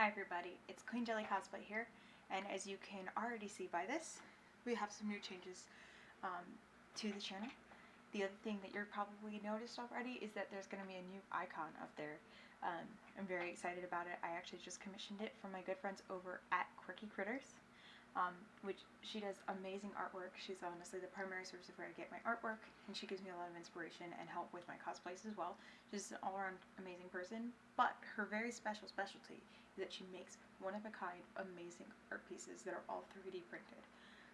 Hi everybody, it's Queen Jelly Cosplay here, and as you can already see by this, we have some new changes to the channel. The other thing that you're probably noticed already is that there's going to be a new icon up there. I'm very excited about it. I actually just commissioned it from my good friends over at Quirky Critters, which she does amazing artwork. She's honestly the primary source of where I get my artwork, and she gives me a lot of inspiration and help with my cosplays as well. She's an all-around amazing person, but her very specialty is that she makes one-of-a-kind amazing art pieces that are all 3D printed.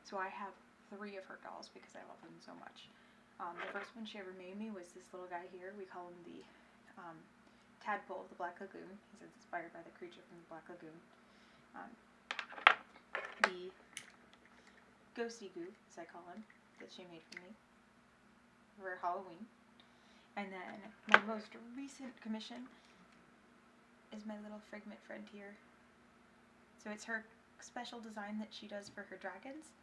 So I have 3 of her dolls because I love them so much. The first one she ever made me was this little guy here. We call him the tadpole of the Black Lagoon. He's inspired by the creature from the Black Lagoon. The ghosty goo, as I call him, that she made for me for Halloween. And then my most recent commission is my little Figment friend here. So it's her special design that she does for her dragons.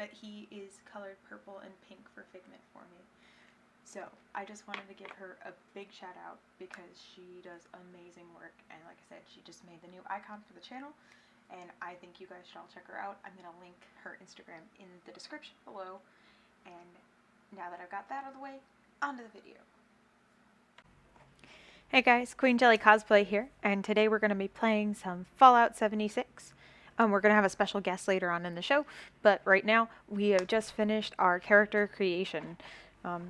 But he is colored purple and pink for Figment for me. So I just wanted to give her a big shout out because she does amazing work, and like I said, she just made the new icon for the channel, and I think you guys should all check her out. I'm going to link her Instagram in the description below, and now that I've got that out of the way, on to the video. Hey guys, Queen Jelly Cosplay here, and today we're going to be playing some Fallout 76. We're going to have a special guest later on in the show, but right now we have just finished our character creation.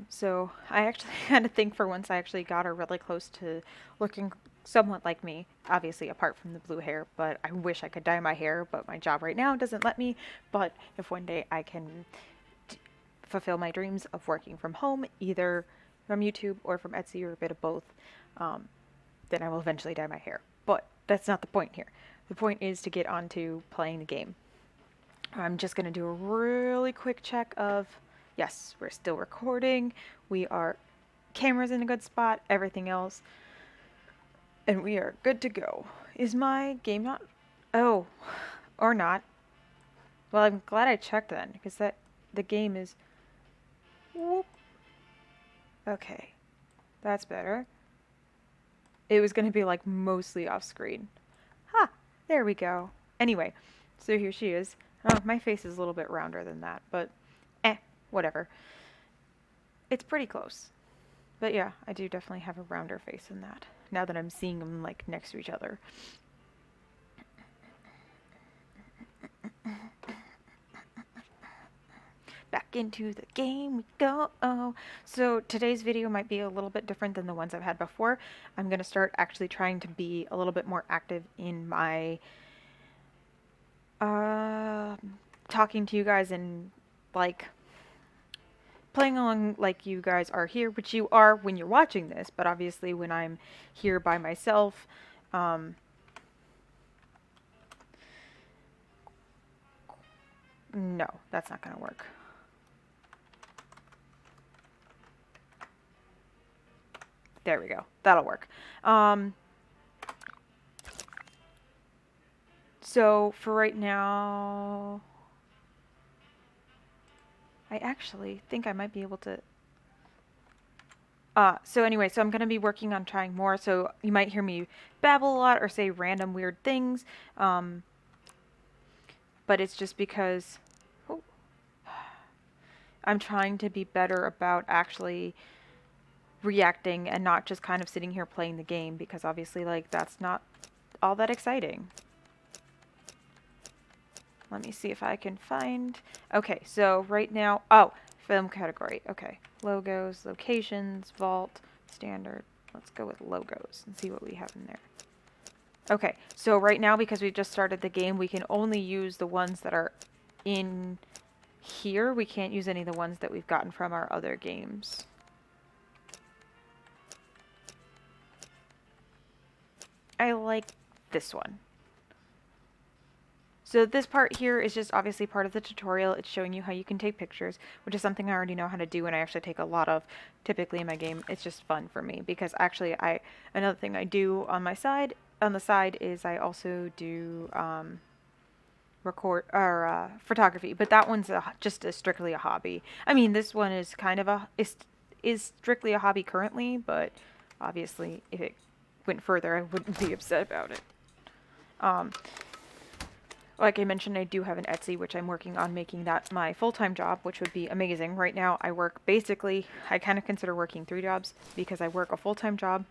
So I actually had to think for once I actually got her really close to looking somewhat like me, obviously apart from the blue hair, but I wish I could dye my hair, but my job right now doesn't let me. But if one day I can fulfill my dreams of working from home, either from YouTube or from Etsy or a bit of both, then I will eventually dye my hair. But that's not the point here. The point is to get on to playing the game. I'm just going to do a really quick check of, yes, we're still recording. We are, camera's in a good spot, everything else. And we are good to go. Is my game not? Oh, or not. Well, I'm glad I checked then, because the game is, whoop. Okay, that's better. It was going to be like mostly off screen. Ha, there we go. Anyway, so here she is. Oh, my face is a little bit rounder than that, but whatever. It's pretty close. But yeah, I do definitely have a rounder face than that, now that I'm seeing them like next to each other. Back into the game we go. So today's video might be a little bit different than the ones I've had before. I'm going to start actually trying to be a little bit more active in my talking to you guys and like playing along like you guys are here, which you are when you're watching this, but obviously when I'm here by myself, no, that's not going to work. There we go. That'll work. So for right now, I actually think I might be able to. So anyway, so I'm going to be working on trying more. So you might hear me babble a lot or say random weird things. But it's just because I'm trying to be better about actually reacting and not just kind of sitting here playing the game, because obviously like that's not all that exciting. Let me see if I can find. Okay, so right now, film category. Okay, logos, locations, vault, standard. Let's go with logos and see what we have in there. Okay, so right now, because we just started the game, we can only use the ones that are in here. We can't use any of the ones that we've gotten from our other games. I like this one. So this part here is just obviously part of the tutorial. It's showing you how you can take pictures, which is something I already know how to do, and I actually take a lot of typically in my game. It's just fun for me because actually another thing I do on the side is I also do photography, but that one's just strictly a hobby. I mean, this one is kind of is strictly a hobby currently, but obviously if it went further, I wouldn't be upset about it. Like I mentioned, I do have an Etsy, which I'm working on making that my full-time job, which would be amazing. Right now, I work basically, I kind of consider working 3 jobs because I work a full-time job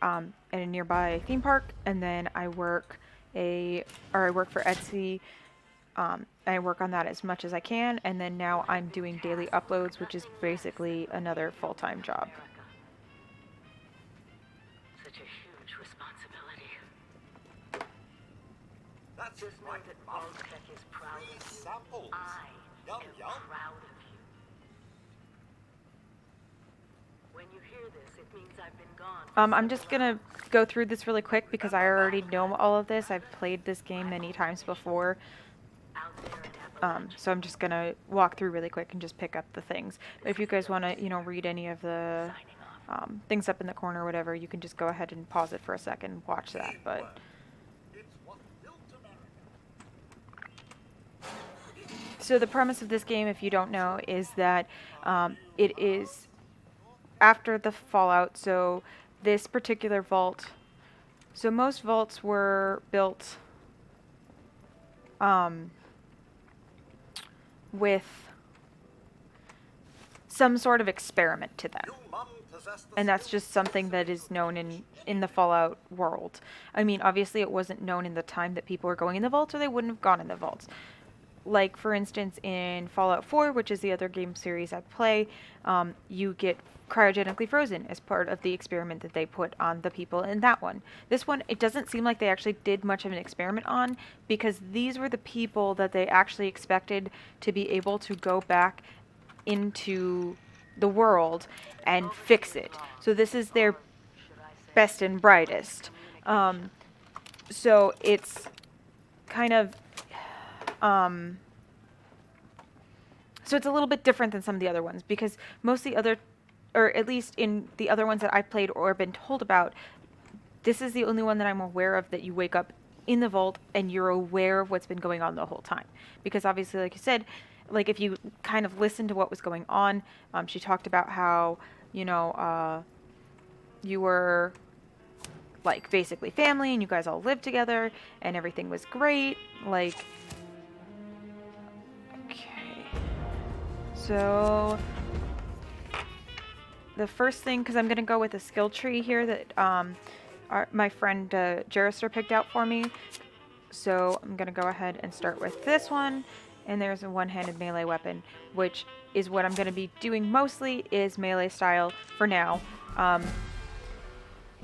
in a nearby theme park, and then I work I work for Etsy. I work on that as much as I can, and then now I'm doing daily uploads, which is basically another full-time job. Such a huge responsibility. That's just know that Vault-Tec is proud of you. Samples. I Yum, am yum. proud of you. When you hear this, it means I've been gone. I'm just gonna go through this really quick because I already know all of this. I've played this game many times before. Out there in Appalachia. So I'm just gonna walk through really quick and just pick up the things. But if you guys want to, read any of the things up in the corner or whatever, you can just go ahead and pause it for a second and watch that. But It's what built America. so the premise of this game, if you don't know, is that it is after the Fallout. So this particular vault. So most vaults were built with some sort of experiment to them. And that's just something that is known in the Fallout world. I mean, obviously it wasn't known in the time that people were going in the vaults, or they wouldn't have gone in the vaults. Like, for instance, in Fallout 4, which is the other game series I play, you get cryogenically frozen as part of the experiment that they put on the people in that one. This one, it doesn't seem like they actually did much of an experiment on, because these were the people that they actually expected to be able to go back into the world and fix it. So this is their best and brightest. So it's kind of so it's a little bit different than some of the other ones, because most of the other, or at least in the other ones that I've played or been told about, this is the only one that I'm aware of that you wake up in the vault and you're aware of what's been going on the whole time. Because obviously, like you said, like if you kind of listen to what was going on, she talked about how, you were like basically family and you guys all lived together and everything was great. Like, okay. So the first thing, because I'm going to go with a skill tree here that my friend Jerestr picked out for me. So I'm going to go ahead and start with this one. And there's a one-handed melee weapon, which is what I'm going to be doing mostly, is melee style for now.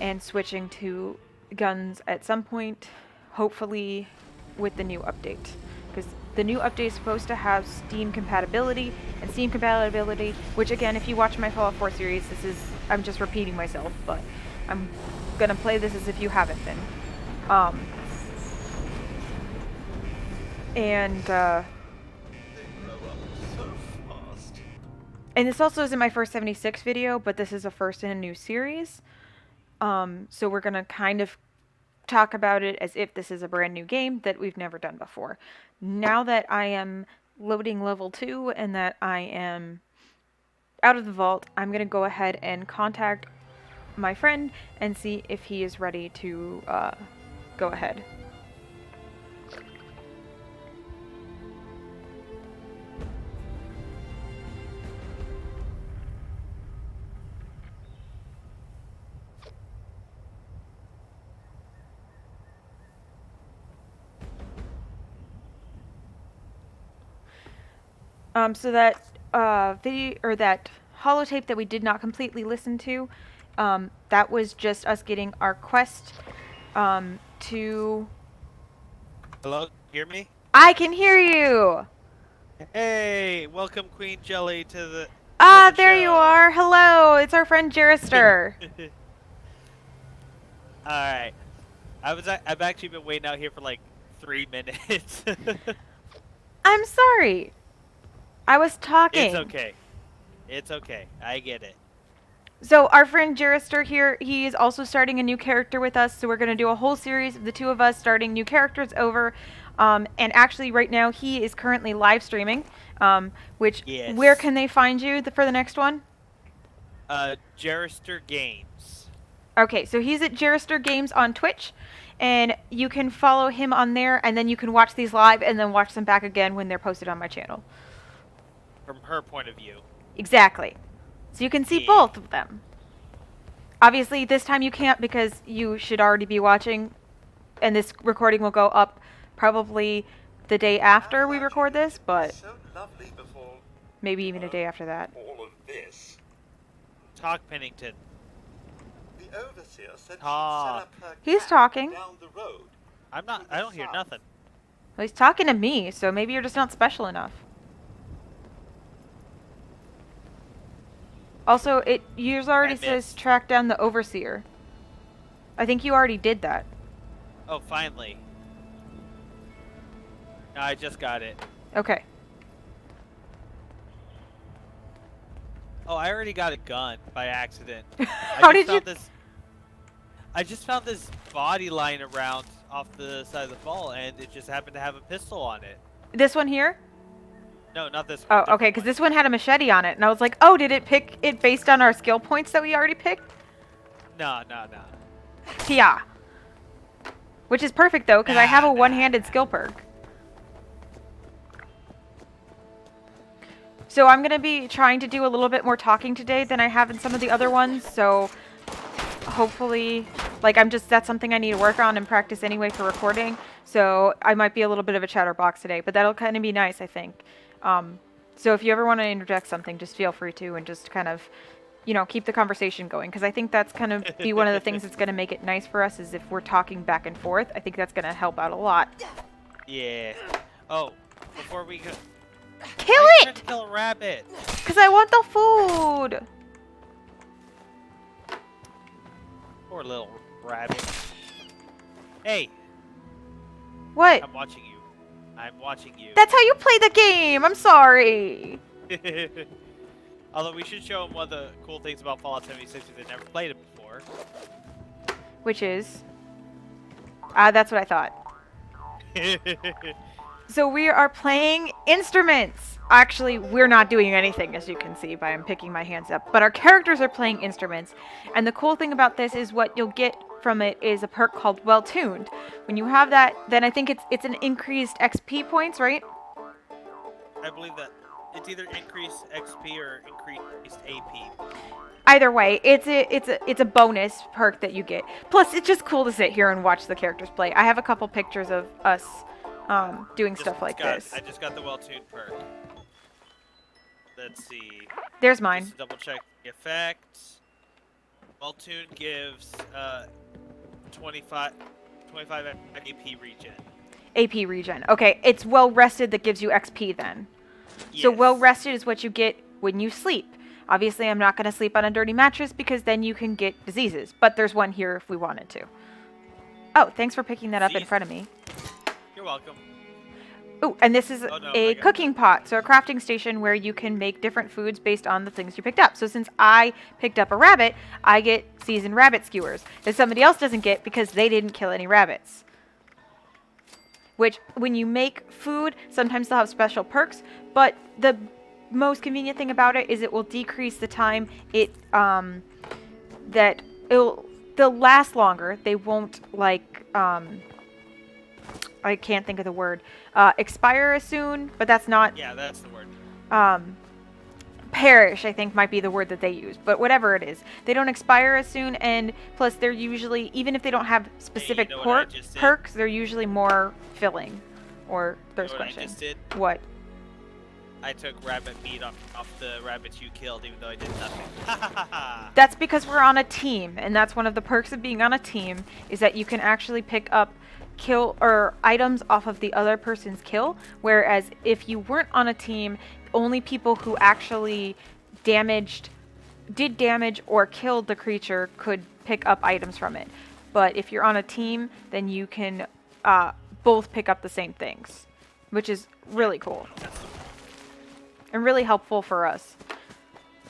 And switching to guns at some point, hopefully with the new update. Because the new update is supposed to have Steam compatibility, and Steam compatibility, which again, if you watch my Fallout 4 series, I'm just repeating myself, but I'm going to play this as if you haven't been. And this also isn't my first 76 video, but this is a first in a new series. So we're going to kind of talk about it as if this is a brand new game that we've never done before. Now that I am loading level 2 and that I am out of the vault, I'm going to go ahead and contact my friend and see if he is ready to go ahead. So that video, or that holotape that we did not completely listen to, that was just us getting our quest to... Hello, hear me? I can hear you! Hey, welcome Queen Jelly to the There you are! Hello! It's our friend Jerestr. Alright. I've actually been waiting out here for like 3 minutes. I'm sorry. I was talking. It's okay. It's okay. I get it. So our friend Jerestr here, he is also starting a new character with us, so we're going to do a whole series of the two of us starting new characters over. And actually right now he is currently live streaming, which, yes. Where can they find you for the next one? Jerestr Games. Okay, so he's at jerestr Games on Twitch, and you can follow him on there, and then you can watch these live and then watch them back again when they're posted on my channel. From her point of view. Exactly. So you can see Yeah. both of them. Obviously, this time you can't because you should already be watching, and this recording will go up probably the day after we record this, but So lovely before maybe even a day after that. all of this. Talk, Pennington. The overseer said she'd set Talk. up her He's camp talking. down the road. I'm not. I don't hear nothing. Well, he's talking to me, so maybe you're just not special enough. Also, it yours already says missed. track down the overseer. I think you already did that. Oh, finally. No, I just got it. Okay. Oh, I already got a gun by accident. How did you? I just found this body lying around off the side of the ball, and it just happened to have a pistol on it. This one here? No, not this one. Oh, different okay, because one. this one had a machete on it, and I was like, oh, did it pick it based on our skill points that we already picked? No. Yeah. Which is perfect, though, because I have a Nah. one-handed skill perk. So I'm going to be trying to do a little bit more talking today than I have in some of the other ones, so hopefully, like, that's something I need to work on and practice anyway for recording, so I might be a little bit of a chatterbox today, but that'll kind of be nice, I think. So if you ever want to interject something, just feel free to, and just kind of, you know, keep the conversation going, because I think that's going to be one of the things that's going to make it nice for us, is if we're talking back and forth. I think that's going to help out a lot. Yeah. Oh, before we go. Kill Why are you trying it! to kill a rabbit. Because I want the food! Poor little rabbit. Hey, What? I'm watching you. I'm watching you. That's how you play the game! I'm sorry! Although we should show them one of the cool things about Fallout 76 if they've never played it before. Which is? That's what I thought. So we are playing instruments. Actually, we're not doing anything, as you can see by I'm picking my hands up. But our characters are playing instruments. And the cool thing about this is what you'll get from it is a perk called Well Tuned. When you have that, then I think it's an increased XP points, right? I believe that it's either increased XP or increased AP. Either way, it's a bonus perk that you get. Plus, it's just cool to sit here and watch the characters play. I have a couple pictures of us doing stuff like this. I just got the well-tuned perk. Let's see. There's mine. Just to double check the effects. Well-tuned gives 25 AP regen. AP regen. Okay, it's well rested that gives you XP then. So Yes. well rested is what you get when you sleep. Obviously, I'm not going to sleep on a dirty mattress because then you can get diseases. But there's one here if we wanted to. Oh, thanks for picking that up in Disease. front of me. You're welcome. Oh, and this is Oh, no, a I got it. cooking pot, so a crafting station where you can make different foods based on the things you picked up. So since I picked up a rabbit, I get seasoned rabbit skewers that somebody else doesn't get because they didn't kill any rabbits. Which, when you make food, sometimes they'll have special perks, but the most convenient thing about it is it will decrease the time they'll last longer. They won't, like, I can't think of the word, expire as soon, but that's not, Yeah, that's the word. perish, I think might be the word that they use, but whatever it is, they don't expire as soon, and plus they're usually, even if they don't have specific know what I just did? perks, they're usually more filling or thirst You know what I quenching. just did? What? I took rabbit meat off the rabbits you killed, even though I did nothing. That's because we're on a team, and that's one of the perks of being on a team, is that you can actually pick up kill or items off of the other person's kill, whereas if you weren't on a team, only people who actually did damage or killed the creature could pick up items from it. But if you're on a team, then you can both pick up the same things, which is really cool and really helpful for us,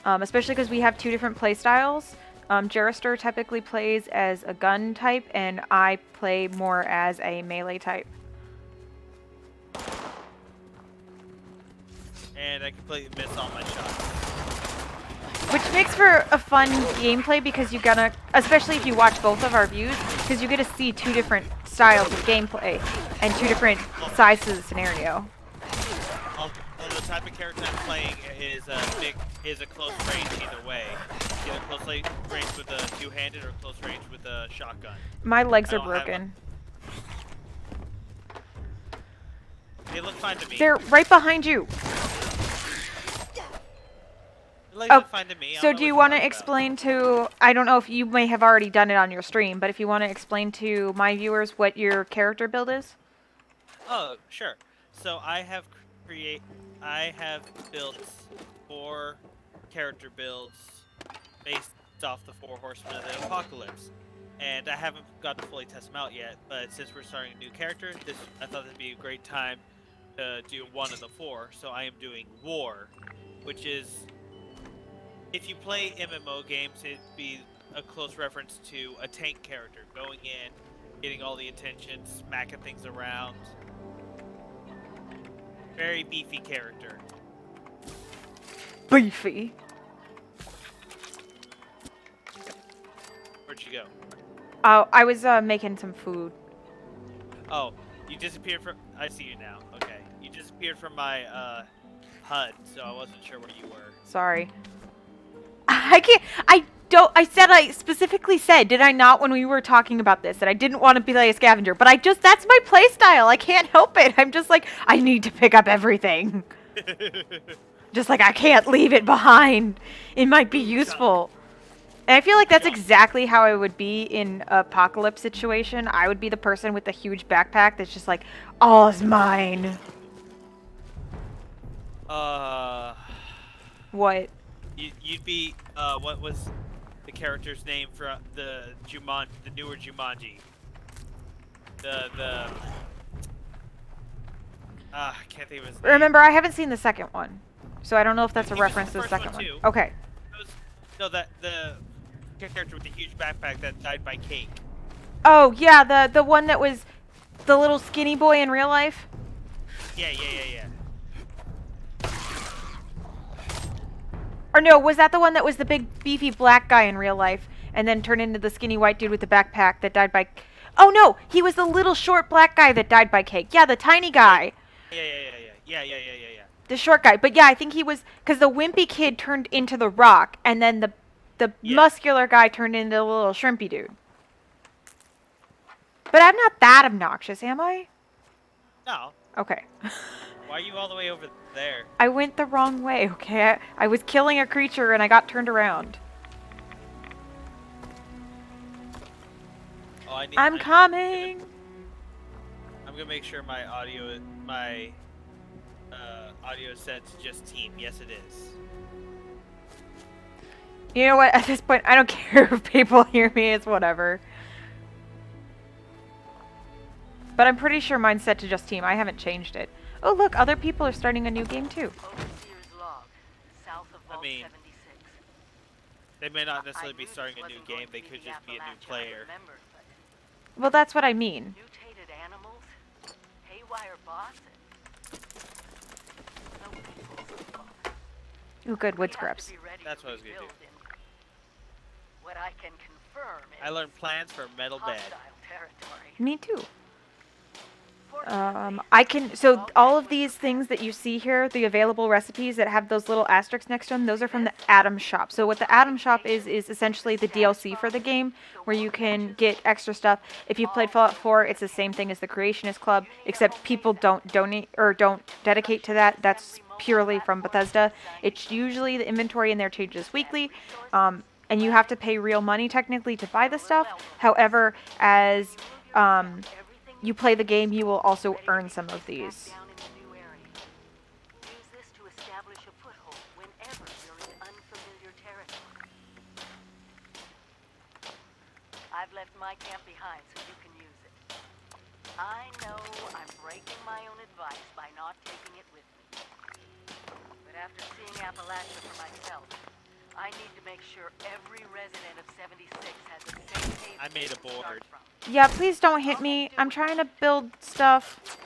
especially because we have two different play styles. Jerestr typically plays as a gun type, and I play more as a melee type. And I completely missed all my shots. Which makes for a fun gameplay because you gonna, especially if you watch both of our views, because you get to see two different styles of gameplay and two different sides of the scenario. The type of character I'm playing is a close range either way. Either close range with a two-handed or close range with a shotgun. My legs are broken. They look fine to me. They're right behind you. They look fine to me. So do you want to explain to, I don't know if you may have already done it on your stream, but if you want to explain to my viewers what your character build is? Oh, sure. So I have built 4 character builds based off the 4 horsemen of the apocalypse. And I haven't got to fully test them out yet, but since we're starting a new character, I thought it'd be a great time to do one of the 4. So I am doing War, which is, if you play MMO games, it'd be a close reference to a tank character going in, getting all the attention, smacking things around. Very beefy character. Beefy. Where'd you go? Oh, I was making some food. Oh, you disappeared from... I see you now. Okay. You disappeared from my HUD, so I wasn't sure where you were. Sorry. I specifically said, did I not, when we were talking about this, that I didn't want to be like a scavenger, but that's my playstyle. I can't help it. I'm just like, I need to pick up everything. Just like, I can't leave it behind. It might be useful. And I feel like that's exactly how I would be in an apocalypse situation. I would be the person with the huge backpack that's just like, all is mine. What? You'd be, what was the character's name from the newer Jumanji? I can't think of his name. Remember, I haven't seen the second one, so I don't know if that's a He was reference the to the first second one, one. too. Okay. No, the character with the huge backpack that died by cake. Oh, yeah, the one that was the little skinny boy in real life? Yeah. Or no, was that the one that was the big beefy black guy in real life and then turned into the skinny white dude with the backpack that died by... Oh no, he was the little short black guy that died by cake. Yeah, the tiny guy. Yeah. The short guy. But yeah, I think he was... Because the wimpy kid turned into the Rock and then the muscular guy turned into the little shrimpy dude. But I'm not that obnoxious, am I? No. Okay. Why are you all the way over there? I went the wrong way, okay? I was killing a creature and I got turned around. Oh, I'm coming! I'm gonna make sure my audio is set to just team. Yes, it is. You know what? At this point, I don't care if people hear me. It's whatever. But I'm pretty sure mine's set to just team. I haven't changed it. Oh, look. Other people are starting a new game, too. I mean, they may not necessarily be starting a new game. They could just be a new player. Well, that's what I mean. Mutated animals, haywire bosses. Ooh, good. Wood scraps. That's what I was gonna do. What I can confirm is I learned plans for metal bed. hostile territory. Me too. So all of these things that you see here, the available recipes that have those little asterisks next to them, those are from the Atom Shop. So what the Atom Shop is essentially the DLC for the game, where you can get extra stuff. If you played Fallout 4, it's the same thing as the Creationist Club, except people don't donate or don't dedicate to that. That's purely from Bethesda. It's usually the inventory in there changes weekly, and you have to pay real money technically to buy the stuff. However, as you play the game, you will also earn some of these. Down in the new area. Use this to establish a foothold whenever you're in unfamiliar territory. I've left my camp behind so you can use it. I know I'm breaking my own advice by not taking it with me. But after seeing Appalachia for myself, I need to make sure every resident of 76 has a safe haven I made a to start board. from. Yeah, please don't hit me. I'm trying to build stuff.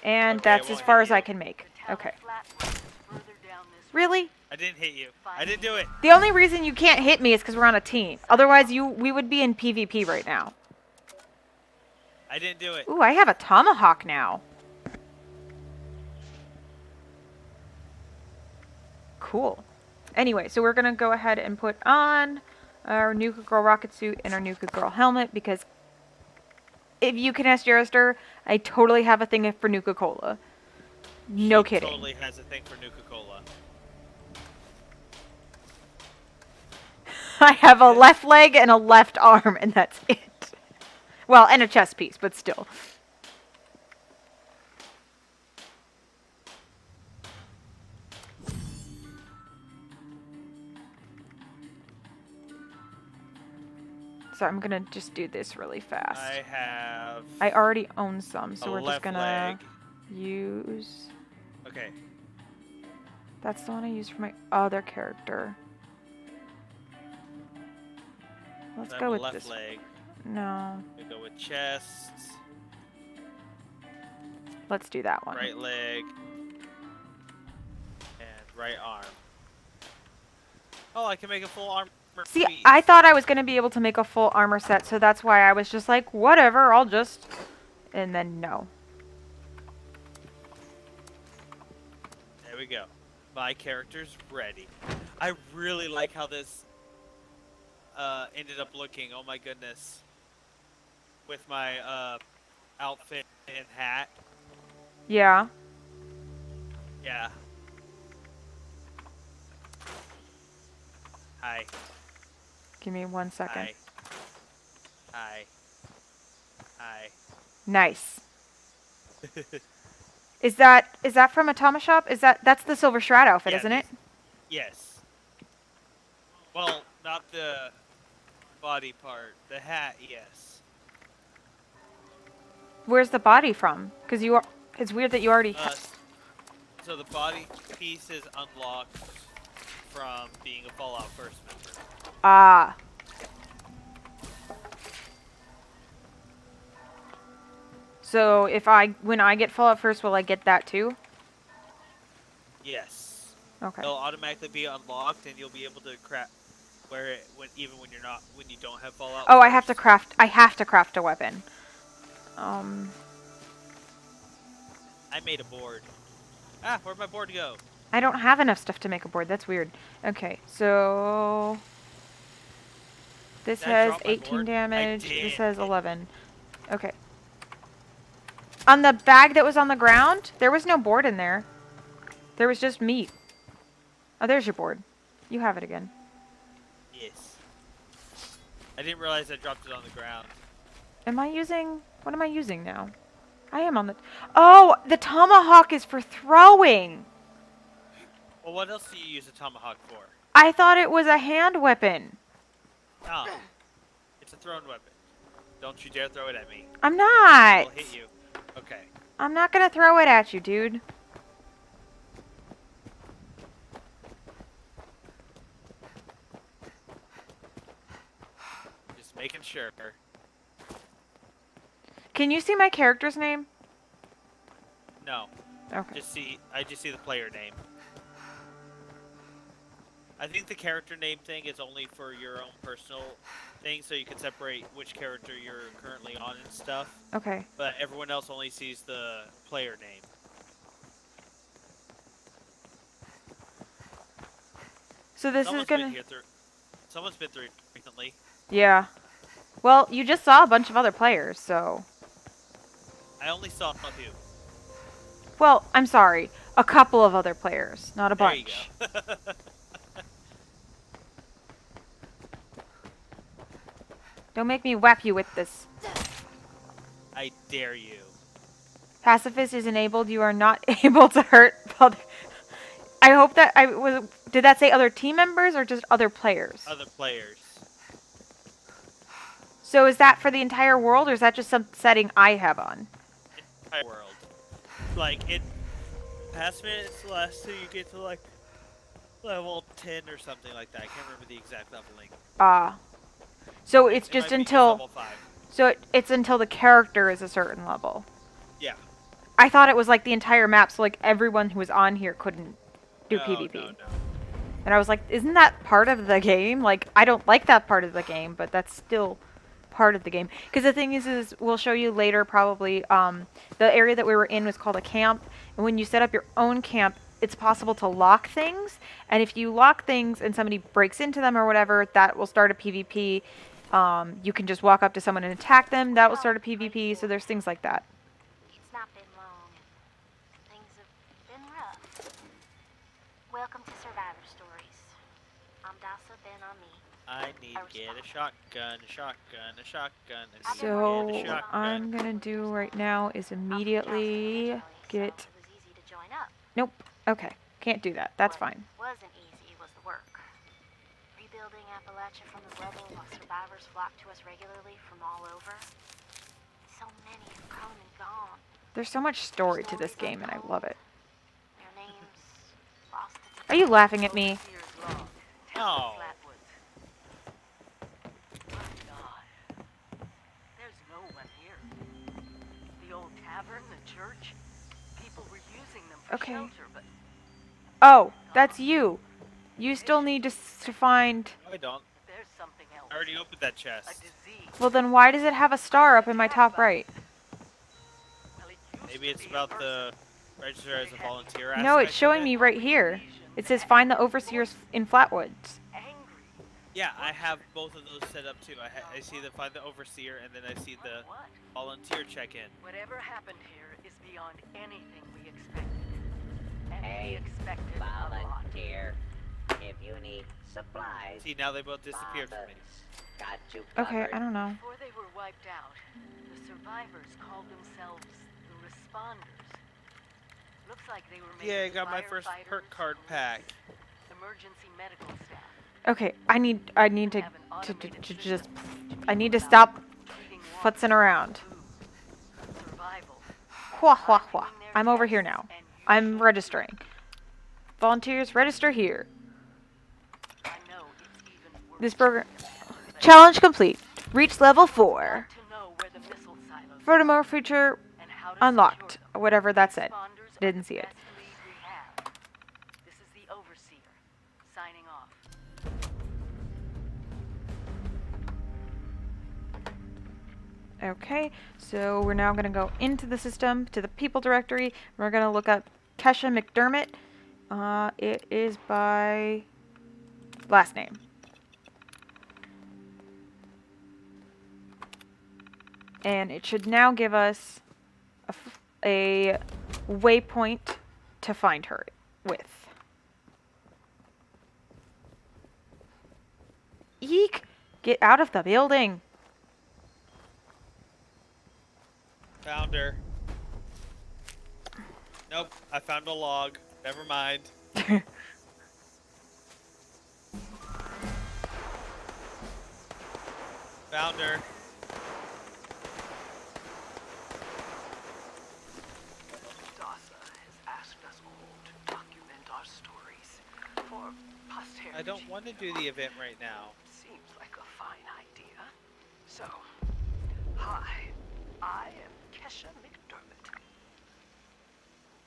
And Okay, that's I as won't far hit as you. I can make. The town Okay. of Flatwood is further down this Really? I didn't hit you. I didn't do it. The only reason you can't hit me is because we're on a team. Otherwise, we would be in PvP right now. I didn't do it. Ooh, I have a tomahawk now. Cool. Anyway, so we're going to go ahead and put on our Nuka Girl rocket suit and our Nuka Girl helmet because if you can ask jerestr, I totally have a thing for Nuka Cola. No She kidding. Totally has a thing for Nuka Cola. I have a left leg and a left arm, and that's it. Well, and a chest piece, but still. So I'm gonna just do this really fast. I have. I already own some, so a we're just left gonna leg. use... Okay. That's the one I use for my other character. Let's I have go a with left this. leg. No, We go with chest, let's do that one. right leg, and right arm. Oh, I can make a full armor. See, piece. I thought I was going to be able to make a full armor set, so that's why I was just like, whatever, I'll just... And then no. There we go. My character's ready. I really like how this ended up looking. Oh my goodness. With my outfit and hat. Yeah. Yeah. Hi. Give me 1 second. Hi. Hi. Hi. Nice. Is that from a Tama shop? That's the Silver Shroud outfit, Yeah, isn't it? Yes. Well, not the body part. The hat, yes. Where's the body from? Because it's weird that you already So the body piece is unlocked from being a Fallout First member. Ah. So when I get Fallout First, will I get that too? Yes. Okay. It'll automatically be unlocked, and you'll be able to craft even when you don't have Fallout. Oh, First. I have to craft a weapon. I made a board. Ah, where'd my board go? I don't have enough stuff to make a board. That's weird. Okay, so this Did I has drop my 18 board? damage. I This did. has 11. Okay. On the bag that was on the ground, there was no board in there. There was just meat. Oh, there's your board. You have it again. Yes. I didn't realize I dropped it on the ground. What am I using now? I am on the... Oh, the tomahawk is for throwing. Well, what else do you use a tomahawk for? I thought it was a hand weapon. Oh, it's a thrown weapon. Don't you dare throw it at me. I'm I'll not. hit you. Okay. I'm not gonna throw it at you, dude. Just making sure. Can you see my character's name? No. Okay. I just see the player name. I think the character name thing is only for your own personal thing, so you can separate which character you're currently on and stuff. Okay. But everyone else only sees the player name. So this is gonna... Someone's been through it recently. Yeah. Well, you just saw a bunch of other players, so... I only saw two. Well, I'm sorry. A couple of other players, not a There bunch. you go. Don't make me whap you with this. I dare you. Pacifist is enabled. You are not able to hurt other... I hope that I was... Did that say other team members or just other players? Other players. So is that for the entire world or is that just some setting I have on? Entire world. Like, it... Past minutes last till you get to, like, level 10 or something like that. I can't remember the exact leveling. Ah. So it's It just might be until... level 5. So it's until the character is a certain level. Yeah. I thought it was like the entire map, so like everyone who was on here couldn't do No, PvP. no. And I was like, isn't that part of the game? Like, I don't like that part of the game, but that's still part of the game. Because the thing is we'll show you later probably, the area that we were in was called a camp. And when you set up your own camp, it's possible to lock things. And if you lock things and somebody breaks into them or whatever, that will start a PvP. You can just walk up to someone and attack them. That will start a PvP. So there's things like that. It's not been long, and things have been rough. Welcome to Survivor Stories. I'm Dasa Ben Ami. I need to get a shotgun, a shotgun, a shotgun, and I need So to get a what shotgun. I'm going to do right now is immediately get... So it was easy to join up. Nope. Okay. Can't do that. That's What fine. wasn't easy was the work. Rebuilding Appalachia from the rubble while survivors flock to us regularly from all over. So many have come and gone. There's so much story to this game, and I love it. Their names lost to Are you laughing at me? Overseer's log. No. Flatwoods. My God. There's no one here. The old tavern, the church. People were using them for Okay. shelter, but Oh, that's you. You still need to find... No, I don't. there's something else. I already opened that A chest. disease. Well, then why does it have a star up in my top right? Well, it used Maybe to it's be a about person. the register as a volunteer No, aspect it's showing of me it. right here. It says find the overseers in Flatwoods. Angry. Yeah, I have both of those set up too. I see the find the overseer, and then I see the What? volunteer check-in. Whatever happened here is beyond anything we expected. And we Hey, expected a lot. volunteer. If you need supplies, See, now they both disappeared from me. Bobbins got you Okay, covered. I don't know. Before they were wiped out, the survivors called themselves the responders. Looks like they were made Yeah, I of got my first firefighters, perk card pack. emergency medical staff. Okay, I need to, Have an to automated just... system to I teach need to about stop treating water, futzing around. food, survival. Hua, hua, hua. Doing their I'm over here tests, now. and you I'm should registering. Volunteers, register here. I know it's even worse. This program... but Challenge complete. Reach level 4. want to know where the missile silos Furthermore, feature and how to unlocked. secure them. Whatever that said. Responders are Didn't the see it. best lead we have. This is the overseer signing off. Okay, so we're now going to go into the system, to the people directory. We're going to look up Kesha McDermott. It is by last name. And it should now give us a waypoint to find her with. Eek! Get out of the building! Found her. Nope, I found a log. Never mind. Found her. Dasa has asked us all to document our stories for posterity. I don't want to do the event right now. Seems like a fine idea. So, hi, I am Kesha McDermott.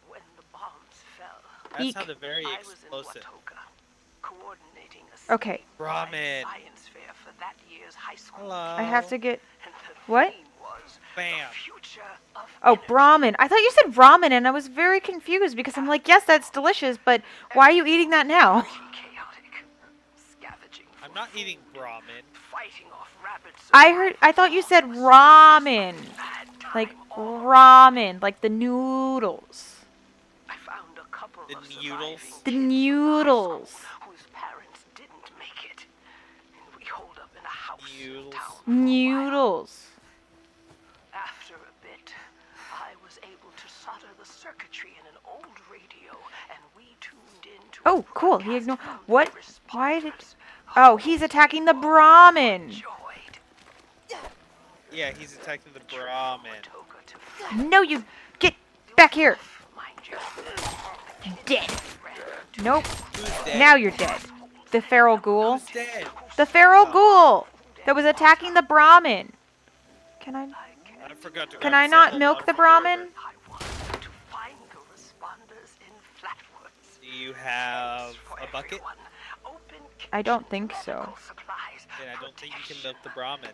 When the bombs fell, That Eek. sounded very I was in explosive. Watoga, coordinating a Okay. Ramen. science fair for that year's high school. Hello. I have to get... And the What? theme was Bam. the future of Oh, energy. Brahmin. I thought you said ramen, and I was very confused because I'm like, yes, that's delicious, but why are you eating that now? Chaotic, scavenging for I'm not eating food, ramen. fighting off rabid I thought you said ramen. bad time Like all ramen, like the noodles. I found a couple The of noodles? surviving The kids from noodles. high school whose parents didn't make it. And we holed up in a house in Noodles. town for a while. Noodles. After a bit, I was able to solder the circuitry in an old radio, and we tuned in to Oh, a cool. He broadcast ignored... from What? the Why did... responders. Oh, he's attacking the Brahmin. Enjoyed. Yeah, he's attacking the Brahmin. Watoga to fly No, you... Get back here. mind you. Dead. Nope. Who's dead? Now you're dead. The feral ghoul. Who's dead? The feral ghoul that was attacking the Brahmin. Can I... I forgot to Can grab I the not sample milk one the from Brahmin? Herbert. I wanted to find the responders in Flatwoods. See, you have a bucket? I don't think so. Then I don't think you can milk the Brahmin.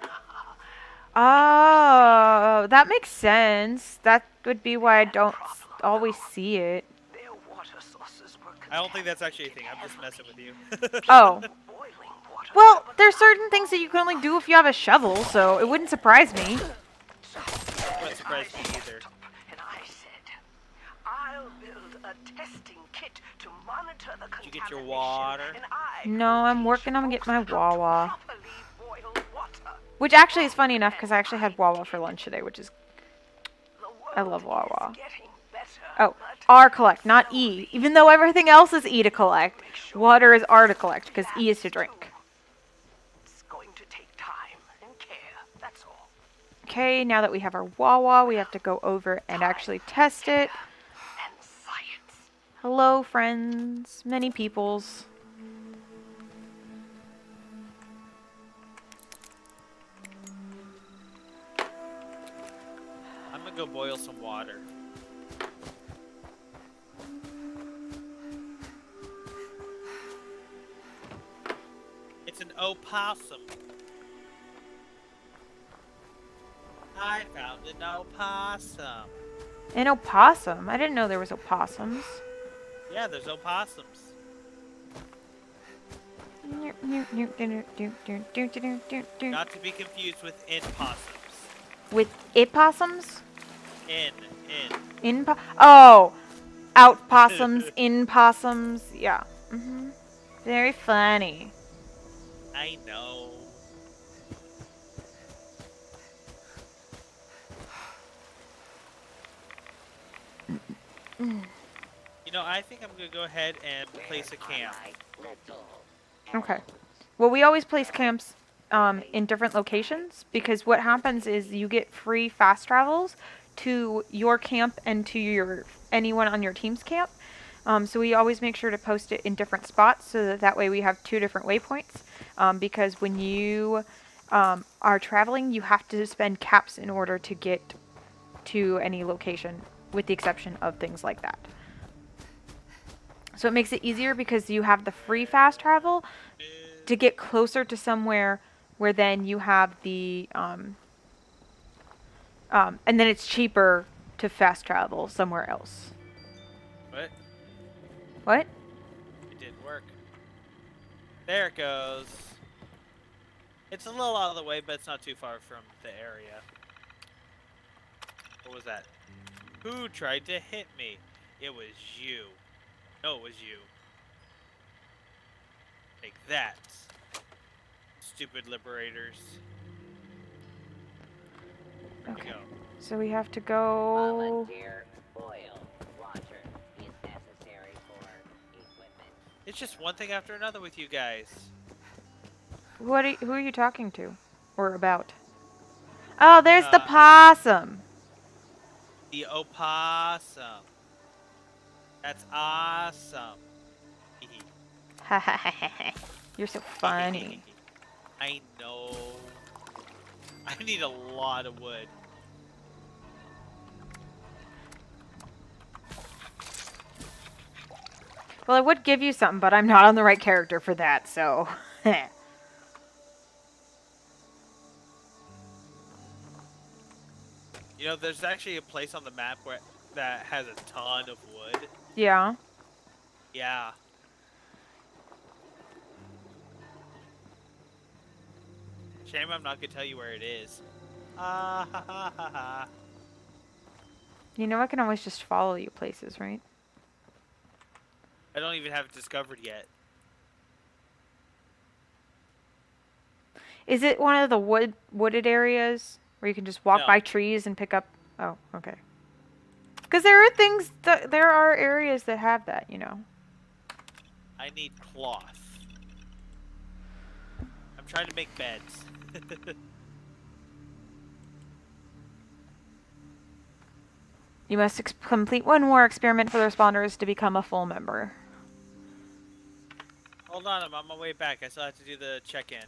Oh, that makes sense. That would be why I don't always see it. Their water sources were I don't think that's actually a thing. I'm just messing with you. Oh. boiling water. Well, there's certain things that you can only do if you have a shovel, so it wouldn't surprise me. Wouldn't surprise me either. And I said, I'll build a testing kit to monitor the Did you get your contamination, water? and I No, will I'm teach working on getting my folks how to Wawa. properly boil water. Which actually is funny enough because I actually had Wawa for lunch today, which is... The I love world Wawa. is getting better, Oh, but R collect, not E. Even though everything else is E to collect, water is R to collect because E is to drink. it's going to take time and care. That's all. Okay, now that we have our Wawa, we have to go over and actually test it. And science. Hello, friends. Many peoples. I'm gonna go boil some water. It's an opossum. I found an opossum. An opossum? I didn't know there was opossums. Yeah, there's opossums. Not to be confused with opossums. With opossums? In. Oh! Out possums, in possums. Yeah. Very funny. I know. You know, I think I'm gonna go ahead and place a camp. Okay. Well, we always place camps in different locations because what happens is you get free fast travels to your camp and to anyone on your team's camp. So we always make sure to post it in different spots so that way we have 2 different waypoints. Because when you are traveling, you have to spend caps in order to get to any location, with the exception of things like that. So it makes it easier because you have the free fast travel to get closer to somewhere where then you have the and then it's cheaper to fast travel somewhere else. What? What? It didn't work. There it goes. It's a little out of the way, but it's not too far from the area. What was that? Who tried to hit me? It was you. No, it was you. Take that. Stupid liberators. Where'd you Okay. go? So we have to go. Volunteer boil water is necessary for equipment. It's just one thing after another with you guys. Who are you talking to? Or about? Oh, there's the Uh, possum. The opossum. That's awesome. You're so funny. I know. I need a lot of wood. Well, I would give you something, but I'm not on the right character for that, so. You know, there's actually a place on the map where that has a ton of wood. Yeah. Yeah. Shame I'm not gonna tell you where it is. Ah ha ha ha ha. You know I can always just follow you places, right? I don't even have it discovered yet. Is it one of the wooded areas where you can just walk No. by trees and pick up? Oh, okay. Because there are things there are areas that have that, you know. I need cloth. I'm trying to make beds. You must complete one more experiment for the responders to become a full member. Hold on, I'm on my way back. I still have to do the check-in.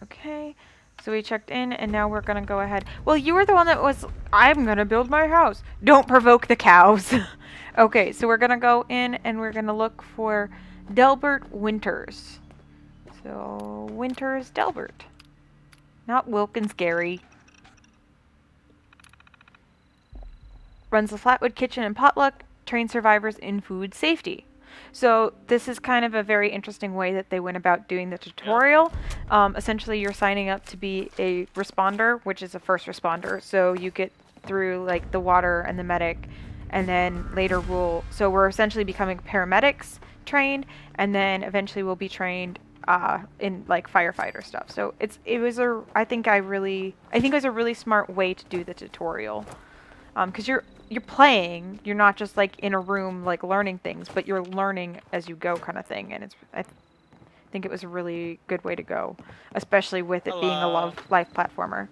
Okay. So we checked in, and now we're gonna go ahead. Well, you were the one that was, I'm gonna build my house. Don't provoke the cows. Okay, so we're gonna go in, and we're gonna look for Delbert Winters. So, Winters Delbert. Not Wilkins Gary. Runs the Flatwood Kitchen and Potluck, trains survivors in food safety. So this is kind of a very interesting way that they went about doing the tutorial. Essentially, you're signing up to be a responder, which is a first responder. So you get through like the water and the medic, and then later so we're essentially becoming paramedics trained, and then eventually we'll be trained in like firefighter stuff. So I think it was a really smart way to do the tutorial. Because you're playing, you're not just like in a room like learning things, but you're learning as you go kind of thing, and I think it was a really good way to go, especially with it being a Hello. life platformer.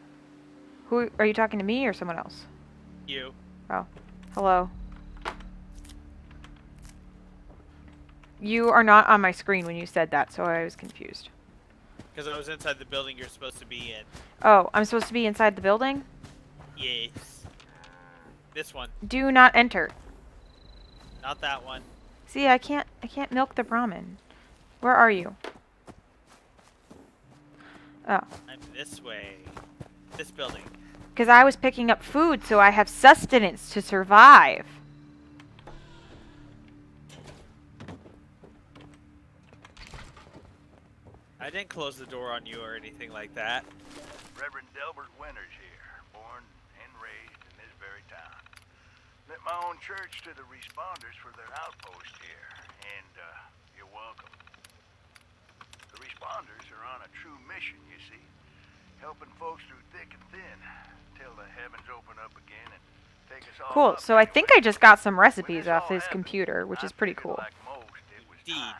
Who are you talking to, me or someone else? You. Oh, hello. You are not on my screen when you said that, so I was confused. Because I was inside the building you're supposed to be in. Oh, I'm supposed to be inside the building? Yes. This one. Do not enter. Not that one. See, I can't milk the Brahmin. Where are you? Oh. I'm this way. This building. Because I was picking up food, so I have sustenance to survive. I didn't close the door on you or anything like that. Reverend Delbert Winters here, born and raised in this very town. Lent my own church to the responders for their outpost here, and you're welcome. The responders are on a true mission, you see, helping folks through thick and thin, till the heavens open up again and take us all Cool, up so I think I anyway. just got some When recipes this off all his happened, computer, which is I pretty figured cool. like most, it was Indeed. time.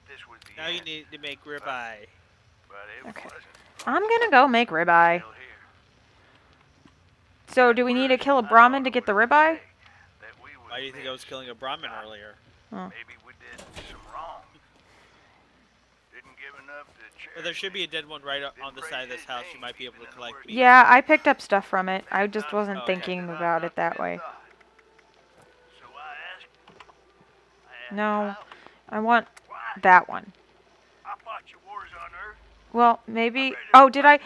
This was the Now you end, need to make ribeye. but it Okay. wasn't. I'm gonna go make ribeye. Still here. So do we need to kill a Brahmin to get the ribeye? Why do you think I was killing a Brahmin earlier? Oh. Maybe we did some wrong. Didn't give enough to charity. But there should be a dead one right on the side of this house. You might be able to collect meat. Yeah, I picked up stuff from it. I just wasn't Oh, okay. thinking about it that way. So I asked No, how? I want Why? that one. I fought your wars on Earth. Well, maybe... Oh, did I?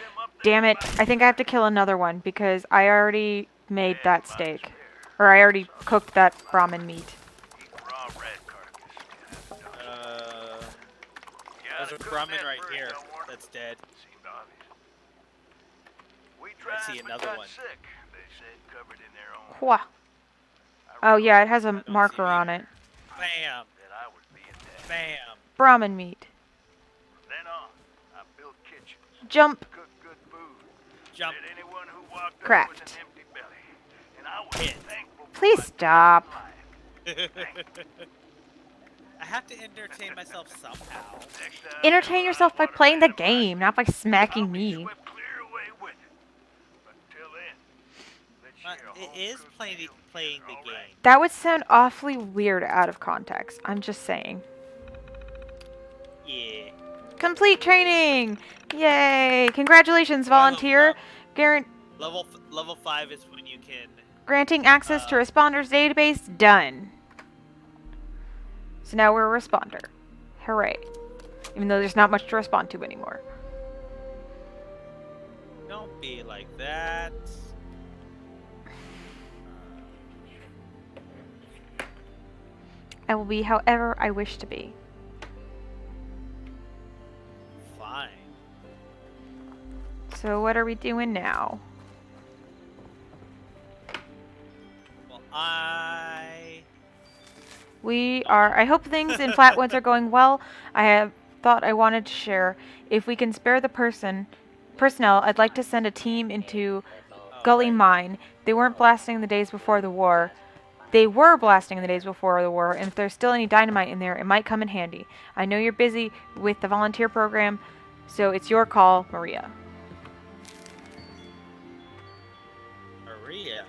Damn it. I think I have to kill another one because I already made that steak. Or I already cooked that Brahmin meat. Eat raw rat carcass. There's a cook Brahmin that right first, here don't worry. that's dead. Seemed obvious. We I tried, see but another got one. sick. They said covered in their own. Wha. I Oh, yeah, it has I a don't see marker me. on it. Bam! that I would be in debt. Bam! Brahmin meat. From then on, I built kitchens, Jump. cooked good food. Jump. Fed anyone who walked up Craft. with an empty belly. And I was Hit. thankful for Please my stop. life. I have to entertain myself somehow. Next time, Entertain yourself by I want a playing the man of my game, not by I'll smacking be me. swept clear away with it. But till then, let's share a It is home-cooked playing meal playing the together, all right? game. That would sound awfully weird out of context. I'm just saying. Yeah. Complete training! Yay! Congratulations, volunteer. Level 5 is when you can. Granting access to responders database done. So now we're a responder. Hooray. Even though there's not much to respond to anymore. Don't be like that. I will be however I wish to be. Fine. So what are we doing now? Well, I hope things in Flatwoods are going well. I have thought I wanted to share. If we can spare the personnel, I'd like to send a team into Gully Mine. They weren't blasting the days before the war. They were blasting in the days before the war, and if there's still any dynamite in there, it might come in handy. I know you're busy with the volunteer program, so it's your call, Maria. Maria.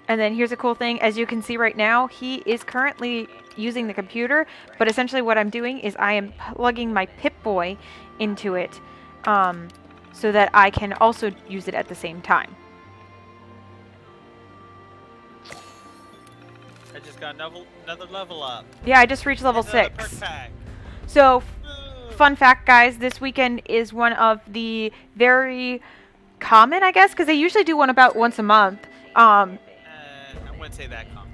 And then here's a cool thing. As you can see right now, he is currently using the computer, but essentially what I'm doing is I am plugging my Pip-Boy into it so that I can also use it at the same time. I just got another level up. Yeah, I just reached level And another 6. perk pack. So, Woo. fun fact, guys, this weekend is one of the very common, I guess, because they usually do one about once a month. I wouldn't say that common.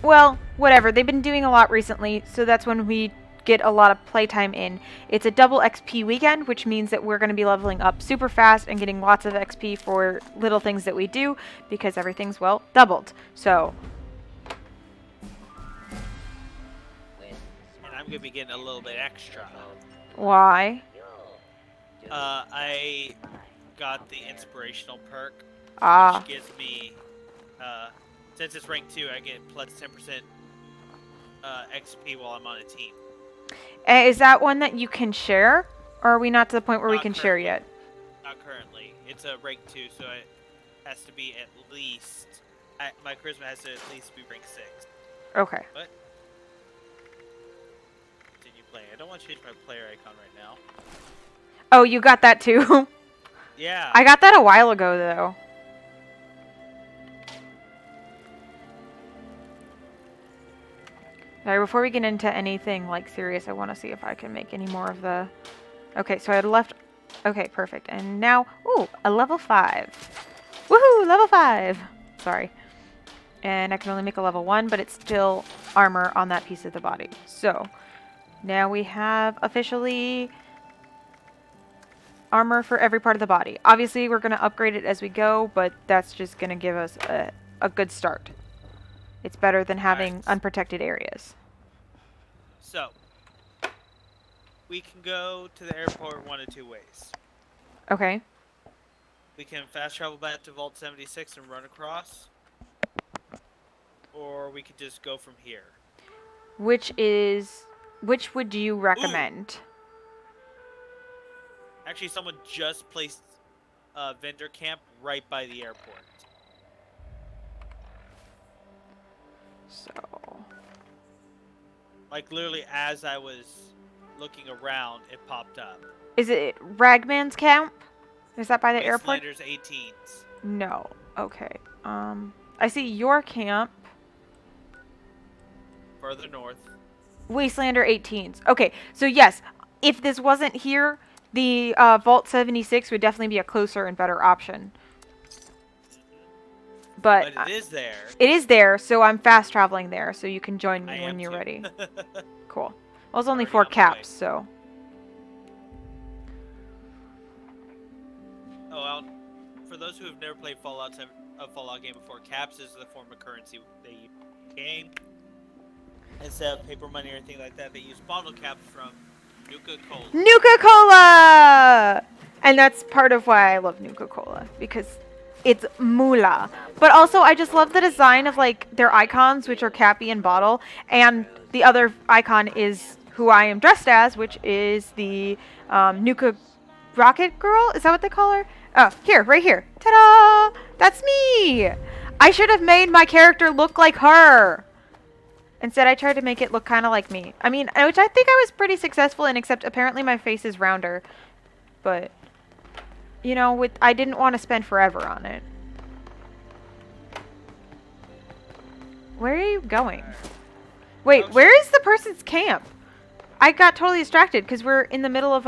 Well, whatever. They've been doing a lot recently, so that's when we get a lot of playtime in. It's a double XP weekend, which means that we're going to be leveling up super fast and getting lots of XP for little things that we do, because everything's, well, doubled. So, And I'm gonna be getting a little bit extra. why? I got the inspirational perk, Ah. which gives me, since it's rank 2, I get plus 10% XP while I'm on a team. Is that one that you can share? Or are we not to the point where we Not can share currently. yet? Not currently. It's a rank 2, so it has to be at least, my charisma has to at least be rank 6. Okay. What? Continue playing. I don't want to change my player icon right now. Oh, you got that too? Yeah. I got that a while ago, though. Alright, before we get into anything, like, serious, I want to see if I can make any more of the... Okay, so I had left... Okay, perfect. And now... Ooh, a level 5. Woohoo! Level 5! Sorry. And I can only make a level 1, but it's still armor on that piece of the body. So, now we have officially... armor for every part of the body. Obviously, we're going to upgrade it as we go, but that's just going to give us a good start. It's better than having Alright. unprotected areas. So, we can go to the airport one of two ways. Okay. We can fast travel back to Vault 76 and run across. Or we could just go from here. Which would you recommend? Actually, someone just placed a vendor camp right by the airport. So, Like, literally, as I was looking around, it popped up. is it Ragman's camp? Is that by the airport? Wastelanders 18s. No. Okay. I see your camp. Further north. Wastelander 18s. Okay, so yes, if this wasn't here, the Vault 76 would definitely be a closer and better option. But But it is there. it is there, so I'm fast traveling there, so you can join me I when am you're too. ready. Cool. Well, it's only Already 4 on my way. caps, so... Oh, well, for those who have never played a Fallout game before, caps is the form of currency they use in the game. Instead of paper money or anything like that, they use bottle caps from Nuka-Cola. Nuka-Cola! And that's part of why I love Nuka-Cola, because it's moolah. But also, I just love the design of, like, their icons, which are Cappy and Bottle, and the other icon is who I am dressed as, which is the Nuka Rocket Girl? Is that what they call her? Oh, here, right here. Ta-da! That's me! I should have made my character look like her! Instead, I tried to make it look kind of like me. I mean, which I think I was pretty successful in, except apparently my face is rounder. But, you know, I didn't want to spend forever on it. Where are you going? Wait, Oh, where is the person's camp? I got totally distracted because we're in the middle of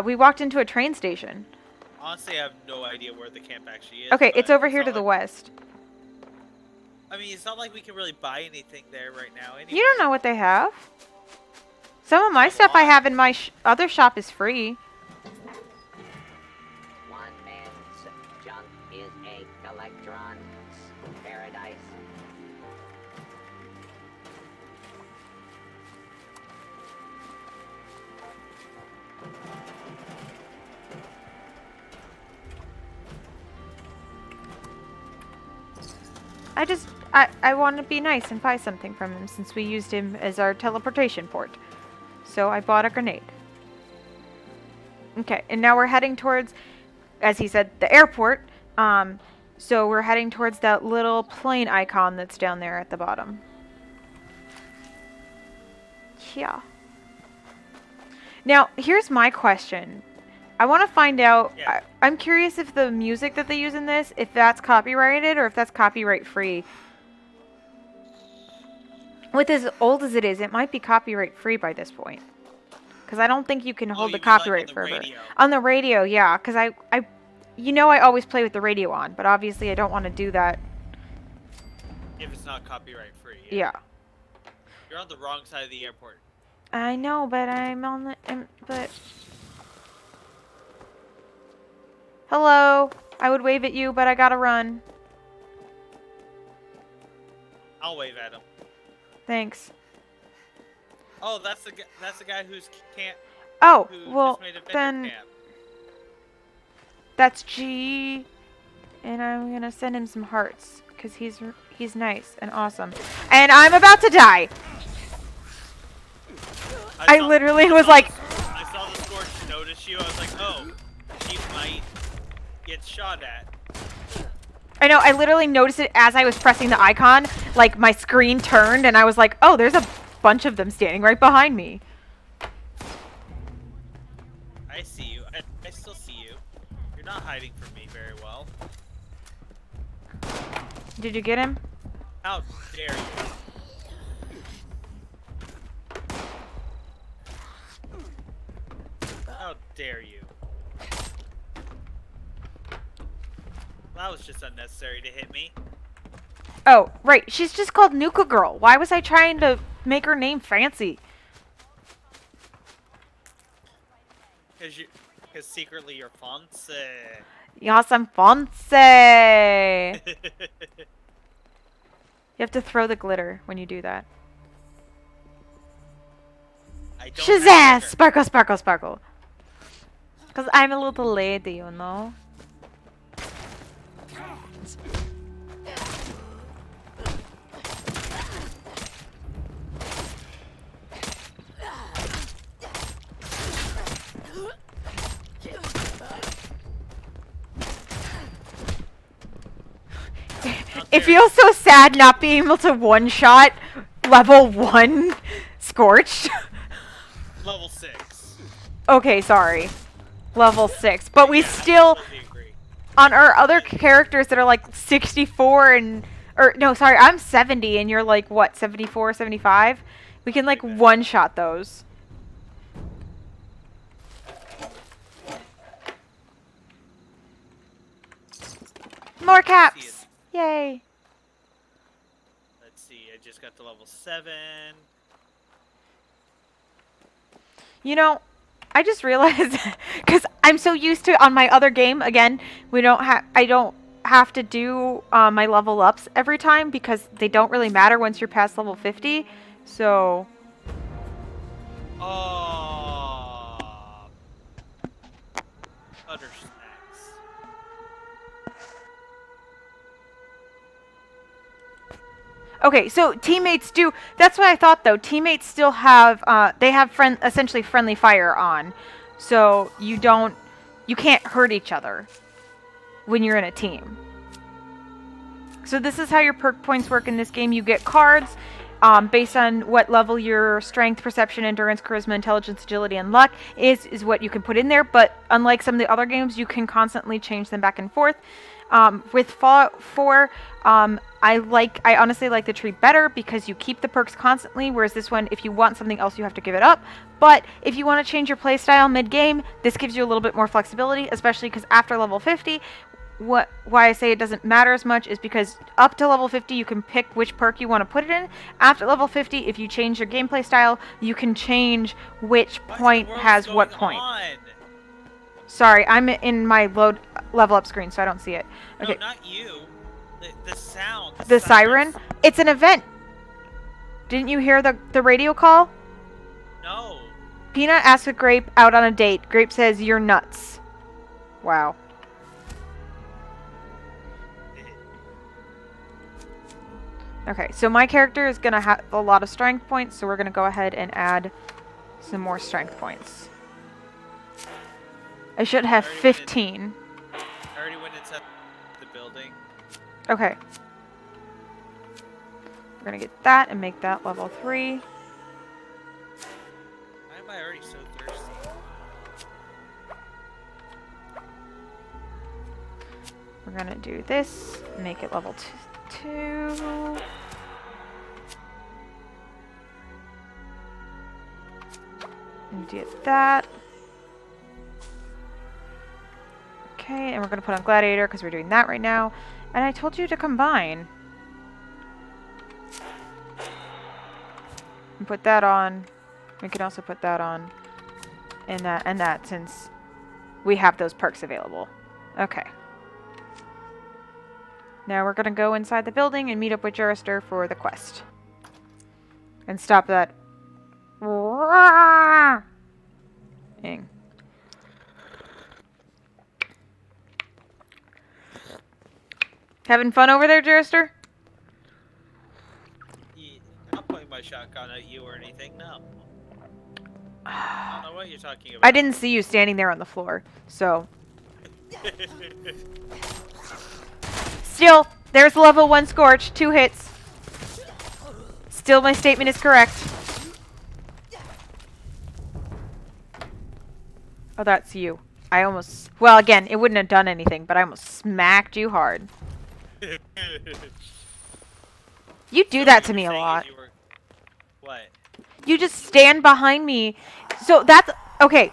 we walked into a train station. Honestly, I have no idea where the camp actually is. Okay, it's but over here to not the like- west. I mean, it's not like we can really buy anything there right now. Anyway. You don't know what they have. Some of my stuff I have in my other shop is free. One man's junk is a electron's paradise. I want to be nice and buy something from him since we used him as our teleportation port. So I bought a grenade. Okay, and now we're heading towards, as he said, the airport. So we're heading towards that little plane icon that's down there at the bottom. Yeah. Now, here's my question. I want to find out, Yeah. I'm curious if the music that they use in this, if that's copyrighted or if that's copyright free. With as old as it is, it might be copyright free by this point. Because I don't think you can hold you the mean like on copyright the forever. radio? On the radio, yeah. Because you know I always play with the radio on, but obviously I don't want to do that. If it's not copyright free. Yeah. You're on the wrong side of the airport. I know, but I'm on the... but... Hello. I would wave at you, but I gotta run. I'll wave at him. Thanks. Oh, that's the guy who's can't. Oh, Who well, just made a vendor then camp. that's G, and I'm gonna send him some hearts because he's nice and awesome. And I'm about to die. I literally was like, I saw the scorch notice you. I was like, oh, she might get shot at. I know, I literally noticed it as I was pressing the icon. Like my screen turned, and I was like, oh, there's a bunch of them standing right behind me. I see you. I still see you. You're not hiding from me very well. Did you get him? How dare you? How dare you? That was just unnecessary to hit me. Oh, right. She's just called Nuka Girl. Why was I trying to make her name fancy? Because secretly you're fancy. Yes, I'm fancy. You have to throw the glitter when you do that. I don't Shazazz! have glitter. Sparkle, sparkle, sparkle. Because I'm a little lady, you know. It feels so sad not being able to one-shot level 1 Scorched. Level 6. Okay, sorry. Level 6. But we Yeah, still, I completely agree. on our other characters that are like 64 and... Or, no, sorry, I'm 70 and you're like, what, 74, 75? We can like one-shot those. More caps! Yay! Let's see, I just got to level 7. You know, I just realized, because I'm so used to, on my other game, again, I don't have to do my level ups every time, because they don't really matter once you're past level 50, so... Oh. Butter snacks. Okay, so teammates do... That's what I thought, though. Teammates still have... they have essentially friendly fire on. So you can't hurt each other when you're in a team. So this is how your perk points work in this game. You get cards based on what level your strength, perception, endurance, charisma, intelligence, agility, and luck is what you can put in there. But unlike some of the other games, you can constantly change them back and forth. With Fallout 4, I honestly like the tree better because you keep the perks constantly, whereas this one, if you want something else, you have to give it up. But if you want to change your playstyle mid-game, this gives you a little bit more flexibility, especially because after level 50, why I say it doesn't matter as much is because up to level 50, you can pick which perk you want to put it in. After level 50, if you change your gameplay style, you can change which point has what point. Sorry, I'm in my level up screen, so I don't see it. Okay. No, not you. The sound. The siren? It's an event. Didn't you hear the radio call? No. Peanut asks a Grape out on a date. Grape says, "You're nuts." Wow. Okay, so my character is going to have a lot of strength points, so we're going to go ahead and add some more strength points. I should have 15. I already went inside the building. Okay. We're gonna get that and make that level 3. Why am I already so thirsty? We're gonna do this, make it level 2. And get that. Okay, and we're gonna put on Gladiator because we're doing that right now. And I told you to combine. And put that on. We can also put that on. And that since we have those perks available. Okay. Now we're gonna go inside the building and meet up with Jerestr for the quest. And stop that. Ing. Having fun over there, Jerestr? Yeah, I'm not pointing my shotgun at you or anything, no. I don't know what you're talking about. I didn't see you standing there on the floor, so. Still, there's level 1 Scorch, 2 hits. Still, my statement is correct. Oh, that's you. I almost... Well, again, it wouldn't have done anything, but I almost smacked you hard. You do that to me a lot. What? You just stand behind me. So that's... Okay,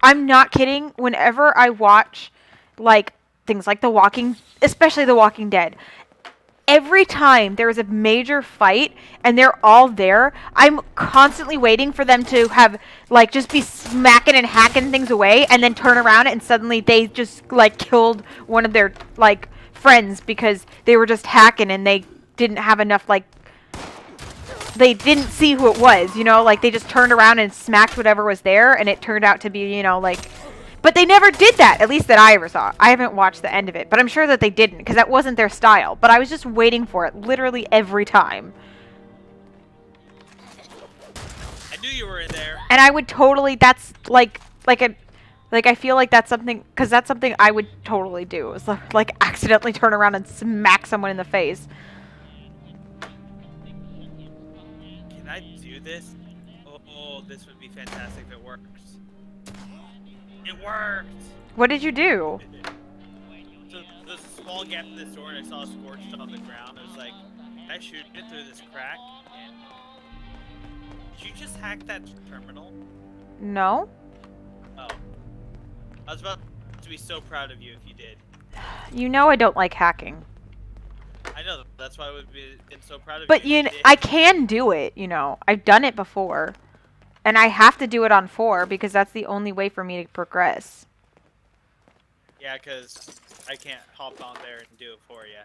I'm not kidding. Whenever I watch, like, things like The Walking... Especially The Walking Dead... Every time there is a major fight and they're all there, I'm constantly waiting for them to have, like, just be smacking and hacking things away and then turn around and suddenly they just, like, killed one of their, like, friends because they were just hacking and they didn't have enough, like, they didn't see who it was, you know? Like, they just turned around and smacked whatever was there and it turned out to be, you know, like... But they never did that, at least that I ever saw. I haven't watched the end of it, but I'm sure that they didn't, because that wasn't their style. But I was just waiting for it, literally every time. I knew you were in there. And I would totally, that's like I feel like that's something, because that's something I would totally do. Is like accidentally turn around and smack someone in the face. Can I do this? Oh, this would be fantastic if it works. It worked! What did you do? So there's a small gap in this door and I saw Scorched on the ground. I was like, can I shoot it through this crack? And did you just hack that terminal? No. Oh. I was about to be so proud of you if you did. You know I don't like hacking. I know, that's why I would be been so proud of But you. you I can do it, you know. I've done it before. And I have to do it on 4 because that's the only way for me to progress. Yeah, because I can't hop on there and do it for you.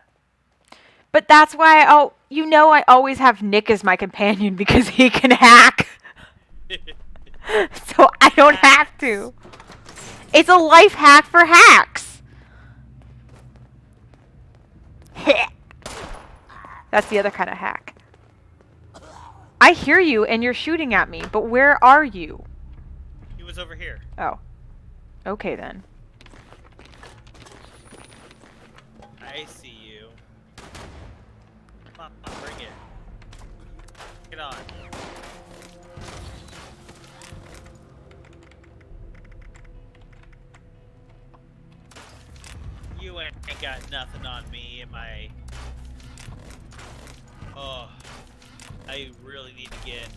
But that's why you know I always have Nick as my companion because he can hack. So I don't have to. It's a life hack for hacks. That's the other kind of hack. I hear you and you're shooting at me, but where are you? He was over here. Oh. Okay then. I see you. Come on, bring it. Get on. You ain't got nothing on me in my... Oh, I really need to get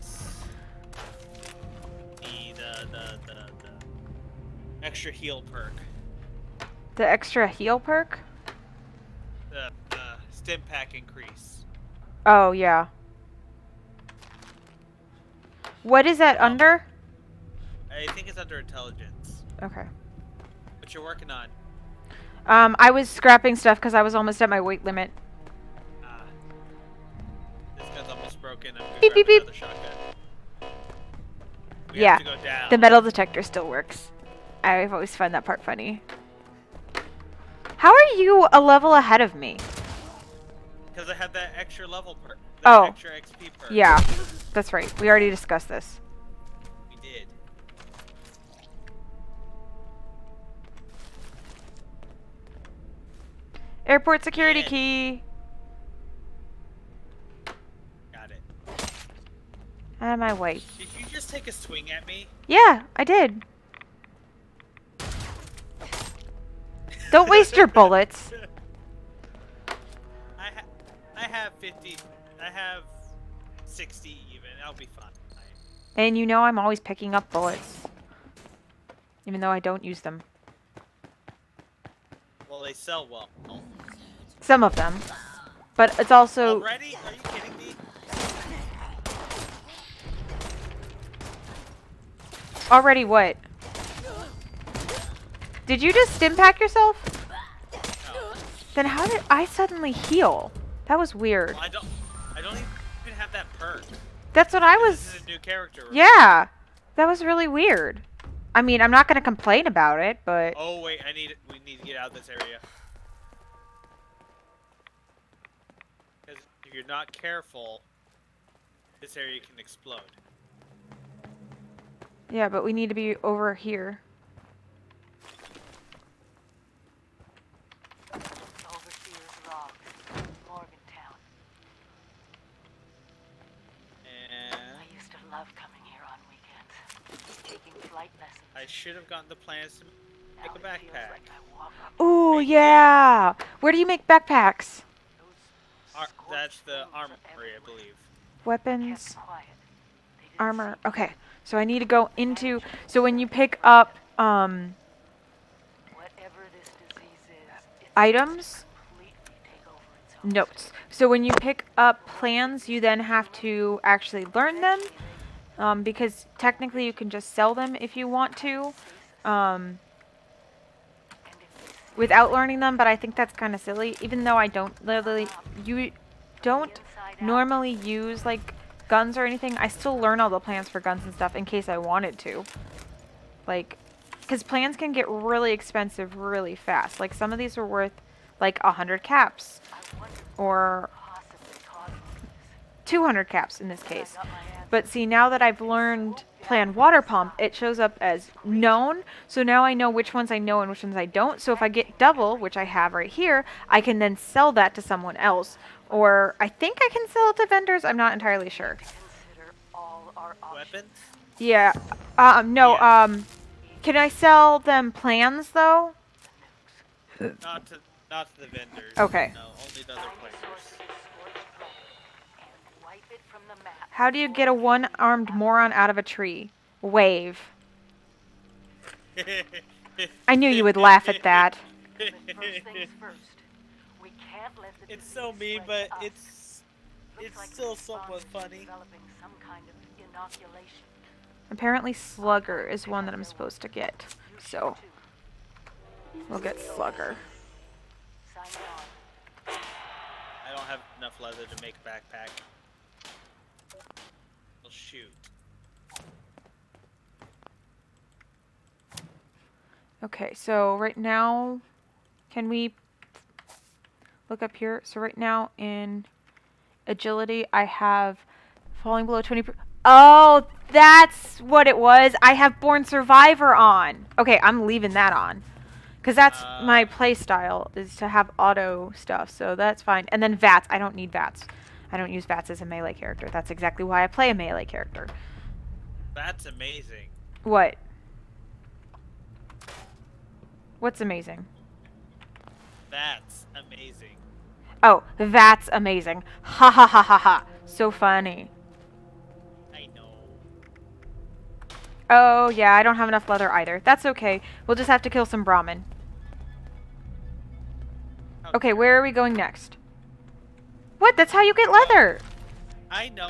the extra heal perk. The extra heal perk? The stim pack increase. Oh, yeah. What is that under? I think it's under intelligence. Okay. What you're working on? I was scrapping stuff because I was almost at my weight limit. This gun's almost broken. I'm gonna Beep, grab beep, beep. another shotgun. We Yeah, have to go down. the metal detector still works. I've always found that part funny. How are you a level ahead of me? Because I have that extra level perk. Oh. Extra XP perk. Yeah, that's right. We already discussed this. We did. Airport security Yeah. key. Out of my way. Did you just take a swing at me? Yeah, I did. Don't waste your bullets. I have 50. I have 60 even. I'll be fine. And you know I'm always picking up bullets. Even though I don't use them. Well, they sell well. Some of them. But it's also... Already? Are you kidding me? Already what? Did you just stim pack yourself? No. Then how did I suddenly heal? That was weird. Well, I don't even have that perk. That's what I was... This is a new character. Right? Yeah. That was really weird. I mean, I'm not going to complain about it, but... Oh, wait. We need to get out of this area. Because if you're not careful, this area can explode. Yeah, but we need to be over here. Overseer's log. Morgantown. And I used to love coming here on weekends. Taking flight lessons. I should have gotten the plans to Now make a it feels backpack. like I walk up Ooh, Thank you. yeah! Where do you make backpacks? those That's scorched the things armory, are I everywhere. believe. Weapons, Kept quiet. They didn't armor. seem Okay, so I need to go into... So when you pick up, whatever this disease is, it's items... completely take over its own Notes. So when you pick up plans, you then have to actually learn them. Because technically you can just sell them if you want to. Without learning them, but I think that's kind of silly. Even though I don't literally... You don't normally use, like, guns or anything. I still learn all the plans for guns and stuff in case I wanted to. Like... Because plans can get really expensive really fast. Like, some of these are worth, like, 100 caps. Or 200 caps in this case. But see, now that I've learned plan water pump, it shows up as known. So now I know which ones I know and which ones I don't. So if I get double, which I have right here, I can then sell that to someone else. Or I think I can sell it to vendors. I'm not entirely sure. Consider all our options. Weapons? Yeah. No, Yeah. can I sell them plans though? Not to the vendors. Okay. No, only the other players. And wipe it from the map. How do you get a one-armed moron out of a tree? Wave. I knew you would laugh at that. But first things first. We can't let the It's so disease mean, spread but to us. it's Looks like the still somewhat responders are funny. developing some kind of inoculation. Apparently Slugger is one that I'm supposed to get. You should So, too. we'll get Slugger. Sign on. I don't have enough leather to make a backpack. Well, shoot. Okay, so right now, can we look up here? So right now in agility, I have falling below 20. Oh, that's what it was. I have Born Survivor on. Okay, I'm leaving that on. Because that's my play style, is to have auto stuff, so that's fine. And then VATS. I don't need VATS. I don't use VATS as a melee character. That's exactly why I play a melee character. That's amazing. What? What's amazing? That's amazing. Oh, that's amazing. Ha ha ha ha ha. So funny. I know. Oh, yeah, I don't have enough leather either. That's okay. We'll just have to kill some Brahmin. Okay, where are we going next? What? That's how you get leather! I know.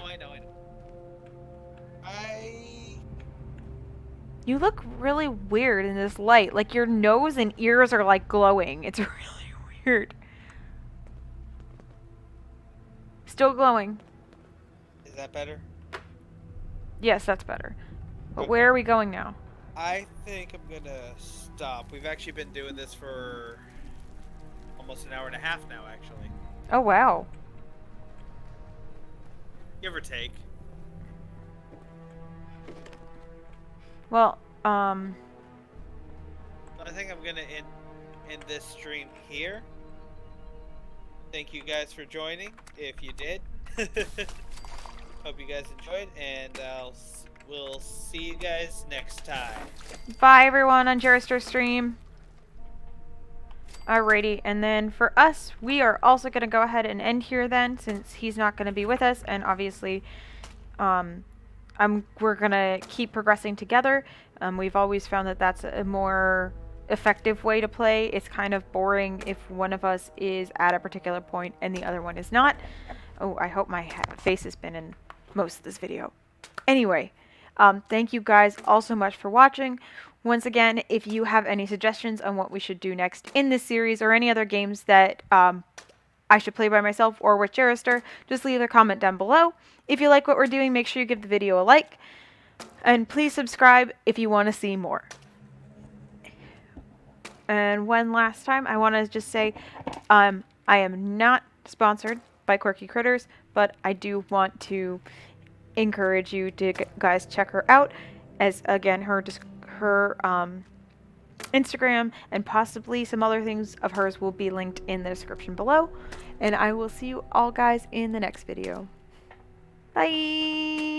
You look really weird in this light. Like, your nose and ears are, like, glowing. It's really weird. Still glowing. Is that better? Yes, that's better. But Okay. where are we going now? I think I'm gonna stop. We've actually been doing this for almost an hour and a half now, actually. Oh, wow. Give or take. Well, I think I'm gonna end this stream here. Thank you guys for joining, if you did. Hope you guys enjoyed, and we'll see you guys next time. Bye, everyone, on jerestr stream. Alrighty, and then for us, we are also going to go ahead and end here then, since he's not going to be with us, and obviously, we're going to keep progressing together. We've always found that that's a more effective way to play. It's kind of boring if one of us is at a particular point and the other one is not. Oh, I hope my face has been in most of this video. Anyway, thank you guys all so much for watching. Once again, if you have any suggestions on what we should do next in this series or any other games that I should play by myself or with jerestr, just leave a comment down below. If you like what we're doing, make sure you give the video a like. And please subscribe if you want to see more. And one last time, I want to just say I am not sponsored by Quirky Critters, but I do want to encourage you to guys check her out, as again her Instagram and possibly some other things of hers will be linked in the description below. And I will see you all guys in the next video. Bye!